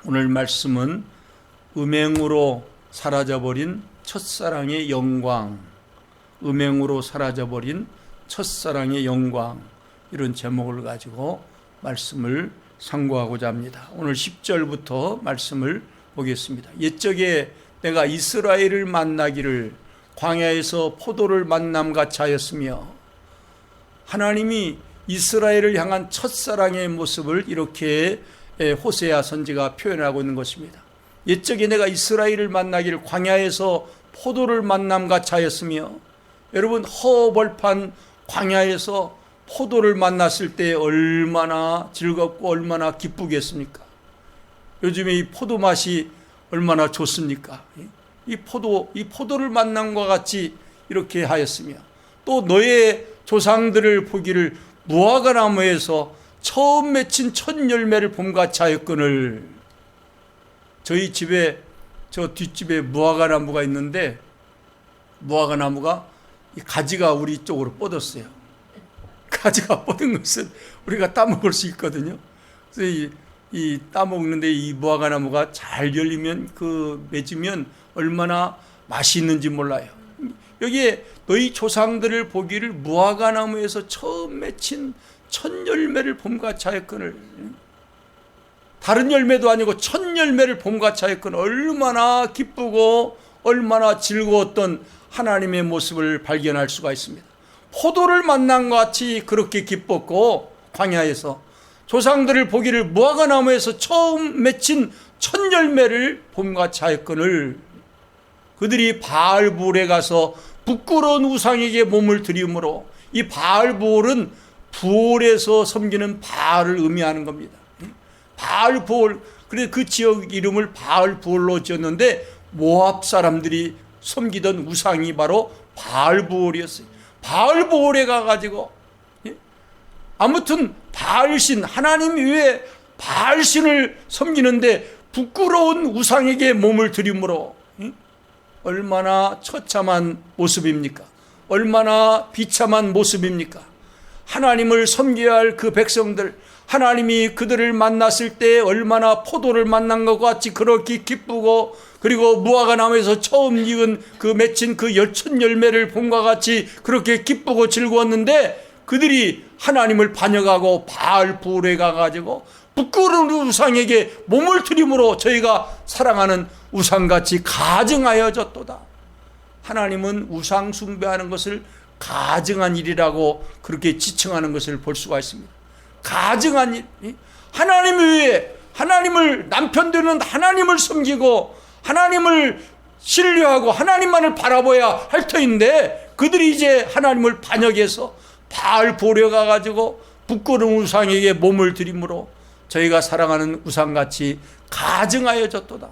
오늘 말씀은 음행으로 사라져버린 첫사랑의 영광, 음행으로 사라져버린 첫사랑의 영광, 이런 제목을 가지고 말씀을 상고하고자 합니다. 오늘 10절부터 말씀을 보겠습니다. 옛적에 내가 이스라엘을 만나기를 광야에서 포도를 만남같이 하였으며, 하나님이 이스라엘을 향한 첫사랑의 모습을 이렇게 호세아 선지가 표현하고 있는 것입니다. 옛적에 내가 이스라엘을 만나기를 광야에서 포도를 만남같이 하였으며, 여러분, 허벌판 광야에서 포도를 만났을 때 얼마나 즐겁고 얼마나 기쁘겠습니까? 요즘에 이 포도 맛이 얼마나 좋습니까? 이 포도를 만남과 같이 이렇게 하였으며, 또 너의 조상들을 보기를 무화과나무에서 처음 맺힌 첫 열매를 봄같이 하였거늘. 저희 집에, 저 뒷집에 무화과나무가 있는데, 무화과나무가 이 가지가 우리 쪽으로 뻗었어요. 가지가 뻗은 것은 우리가 따먹을 수 있거든요. 그래서 이 따먹는데 이 무화과나무가 잘 열리면, 맺으면 얼마나 맛이 있는지 몰라요. 여기에 너희 조상들을 보기를 무화과나무에서 처음 맺힌 첫 열매를 봄같이 하였거늘. 다른 열매도 아니고 첫 열매를 봄같이 하였거늘. 얼마나 기쁘고 얼마나 즐거웠던 하나님의 모습을 발견할 수가 있습니다. 포도를 만난 것 같이 그렇게 기뻤고, 광야에서 조상들을 보기를 무화과나무에서 처음 맺힌 첫 열매를 봄같이 하였거늘. 그들이 바알부올에 가서 부끄러운 우상에게 몸을 드리므로, 이 바알부올은 부올에서 섬기는 바알을 의미하는 겁니다. 바알부올, 그래서 그 지역 이름을 바알부올로 지었는데, 모압 사람들이 섬기던 우상이 바로 바알부올이었어요. 바알부올에 가가지고, 아무튼 바알신, 하나님 외에 바알신을 섬기는데 부끄러운 우상에게 몸을 드리므로, 얼마나 처참한 모습입니까? 얼마나 비참한 모습입니까? 하나님을 섬겨야 할 그 백성들, 하나님이 그들을 만났을 때 얼마나 포도를 만난 것 같이 그렇게 기쁘고, 그리고 무화과나무에서 처음 익은 맺힌 첫 열매를 봄과 같이 그렇게 기쁘고 즐거웠는데, 그들이 하나님을 반역하고 바알부올에 가가지고 부끄러운 우상에게 몸을 드림으로 저희가 사랑하는 우상같이 가증하여졌도다. 하나님은 우상 숭배하는 것을 가증한 일이라고 그렇게 지칭하는 것을 볼 수가 있습니다. 가증한 일, 하나님 외에, 하나님을 남편 되는 하나님을 섬기고 하나님을 신뢰하고 하나님만을 바라봐야 할 터인데, 그들이 이제 하나님을 반역해서 바알부올에 가가지고 부끄러운 우상에게 몸을 드림으로 저희가 사랑하는 우상같이 가증하여졌도다.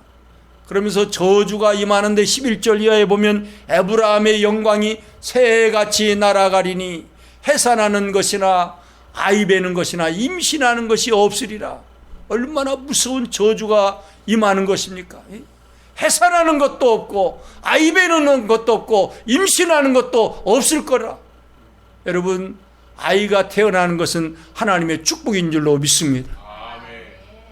그러면서 저주가 임하는데 11절 이하에 보면, 에브라함의 영광이 새같이 날아가리니 해산하는 것이나 아이 베는 것이나 임신하는 것이 없으리라. 얼마나 무서운 저주가 임하는 것입니까? 해산하는 것도 없고 아이 베는 것도 없고 임신하는 것도 없을 거라. 여러분, 아이가 태어나는 것은 하나님의 축복인 줄로 믿습니다.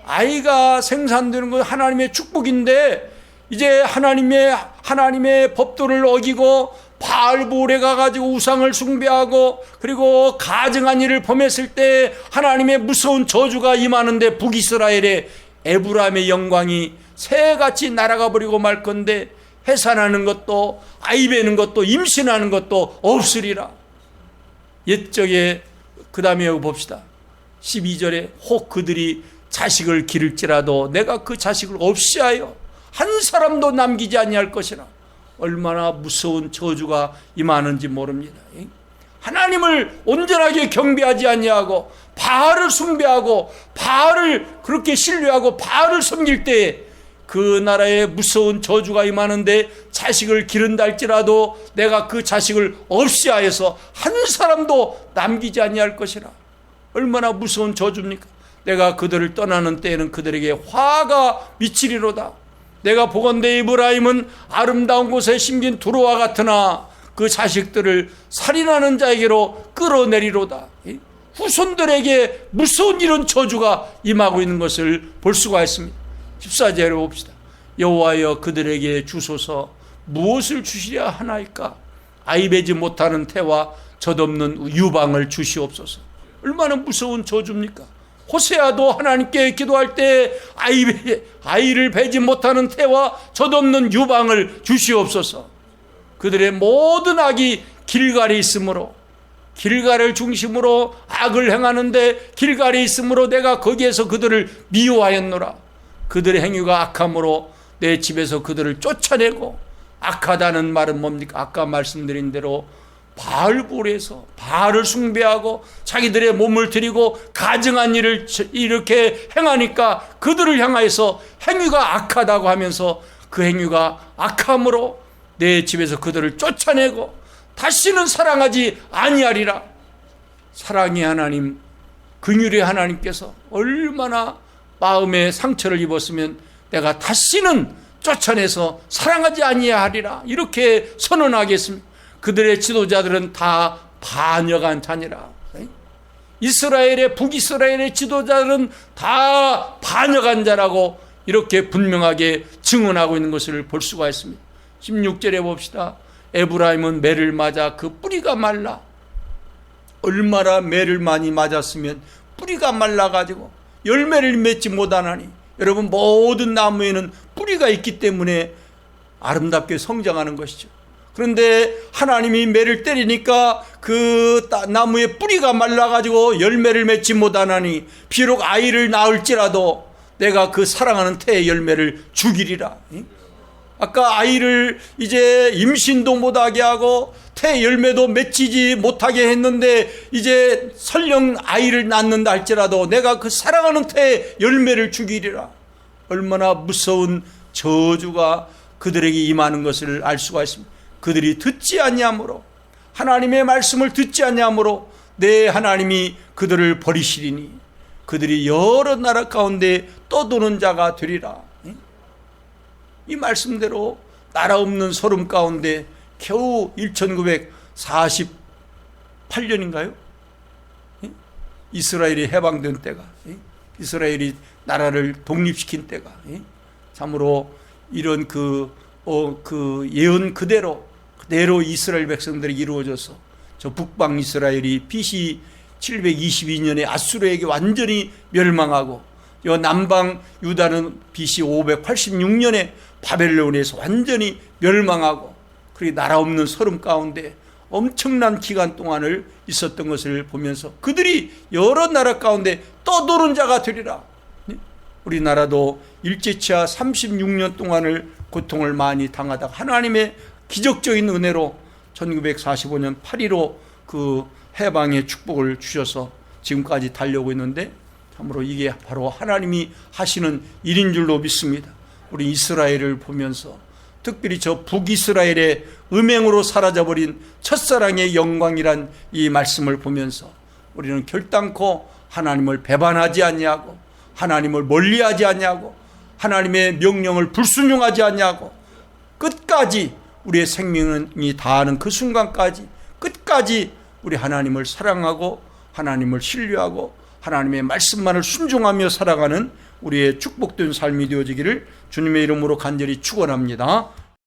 아이가 생산되는 건 하나님의 축복인데, 이제 하나님의 법도를 어기고 바알부올에 가가지고 우상을 숭배하고 그리고 가증한 일을 범했을 때 하나님의 무서운 저주가 임하는데, 북이스라엘의 에브라함의 영광이 새같이 날아가 버리고 말 건데, 해산하는 것도 아이 베는 것도 임신하는 것도 없으리라. 옛적에, 그 다음에 봅시다. 12절에 혹 그들이 자식을 기를지라도 내가 그 자식을 없이 하여 한 사람도 남기지 아니할 것이라. 얼마나 무서운 저주가 임하는지 모릅니다. 하나님을 온전하게 경배하지 아니하고 바알을 숭배하고 바알을 그렇게 신뢰하고 바알을 섬길 때에 그 나라에 무서운 저주가 임하는데, 자식을 기른다 할지라도 내가 그 자식을 없이 하여서 한 사람도 남기지 아니할 것이라. 얼마나 무서운 저주입니까? 내가 그들을 떠나는 때에는 그들에게 화가 미치리로다. 내가 보건대 이브라임은 아름다운 곳에 심긴 두루와 같으나 그 자식들을 살인하는 자에게로 끌어내리로다. 후손들에게 무서운 이런 저주가 임하고 있는 것을 볼 수가 있습니다. 14절에 봅시다. 여호와여 그들에게 주소서 무엇을 주시려 하나이까? 아이 베지 못하는 태와 젖없는 유방을 주시옵소서. 얼마나 무서운 저주입니까? 호세아도 하나님께 기도할 때 아이를 베지 못하는 태와 젖없는 유방을 주시옵소서. 그들의 모든 악이 길갈에 있으므로, 길갈을 중심으로 악을 행하는데 길갈에 있으므로 내가 거기에서 그들을 미워하였노라. 그들의 행위가 악함으로 내 집에서 그들을 쫓아내고, 악하다는 말은 뭡니까? 아까 말씀드린 대로 바알볼에서 바알을 숭배하고 자기들의 몸을 드리고 가증한 일을 이렇게 행하니까 그들을 향하여서 행위가 악하다고 하면서 그 행위가 악함으로 내 집에서 그들을 쫓아내고 다시는 사랑하지 아니하리라. 사랑의 하나님, 긍휼의 하나님께서 얼마나 마음에 상처를 입었으면 내가 다시는 쫓아내서 사랑하지 아니하리라 이렇게 선언하겠습니다. 그들의 지도자들은 다 반역한 자니라. 이스라엘의 북이스라엘의 지도자들은 다 반역한 자라고 이렇게 분명하게 증언하고 있는 것을 볼 수가 있습니다. 16절에 봅시다. 에브라임은 매를 맞아 그 뿌리가 말라. 얼마나 매를 많이 맞았으면 뿌리가 말라가지고 열매를 맺지 못하나니. 여러분, 모든 나무에는 뿌리가 있기 때문에 아름답게 성장하는 것이죠. 그런데 하나님이 매를 때리니까 그 나무의 뿌리가 말라가지고 열매를 맺지 못하나니 비록 아이를 낳을지라도 내가 그 사랑하는 태의 열매를 죽이리라. 아까 아이를 이제 임신도 못하게 하고 태 열매도 맺히지 못하게 했는데 이제 설령 아이를 낳는다 할지라도 내가 그 사랑하는 태의 열매를 죽이리라. 얼마나 무서운 저주가 그들에게 임하는 것을 알 수가 있습니다. 그들이 듣지 아니하므로, 하나님의 말씀을 듣지 아니하므로 내 하나님이 그들을 버리시리니 그들이 여러 나라 가운데 떠도는 자가 되리라. 이 말씀대로 나라 없는 소름 가운데 겨우 1948년인가요? 이스라엘이 해방된 때가, 이스라엘이 나라를 독립시킨 때가, 참으로 이런 그 예언 그대로 이스라엘 백성들이 이루어져서 저 북방 이스라엘이 BC 722년에 아수르에게 완전히 멸망하고, 요 남방 유다는 BC 586년에 바벨론에서 완전히 멸망하고, 그리고 나라 없는 소름 가운데 엄청난 기간 동안을 있었던 것을 보면서 그들이 여러 나라 가운데 떠도는 자가 되리라. 우리나라도 일제치하 36년 동안을 고통을 많이 당하다가 하나님의 기적적인 은혜로 1945년 8.15 그 해방의 축복을 주셔서 지금까지 달려오고 있는데, 참으로 이게 바로 하나님이 하시는 일인 줄로 믿습니다. 우리 이스라엘을 보면서 특별히 저 북이스라엘의 음행으로 사라져버린 첫사랑의 영광이란 이 말씀을 보면서 우리는 결단코 하나님을 배반하지 아니하고 하나님을 멀리하지 아니하고 하나님의 명령을 불순종하지 아니하고 끝까지 우리의 생명이 다하는 그 순간까지 끝까지 우리 하나님을 사랑하고 하나님을 신뢰하고 하나님의 말씀만을 순종하며 살아가는 우리의 축복된 삶이 되어지기를 주님의 이름으로 간절히 축원합니다.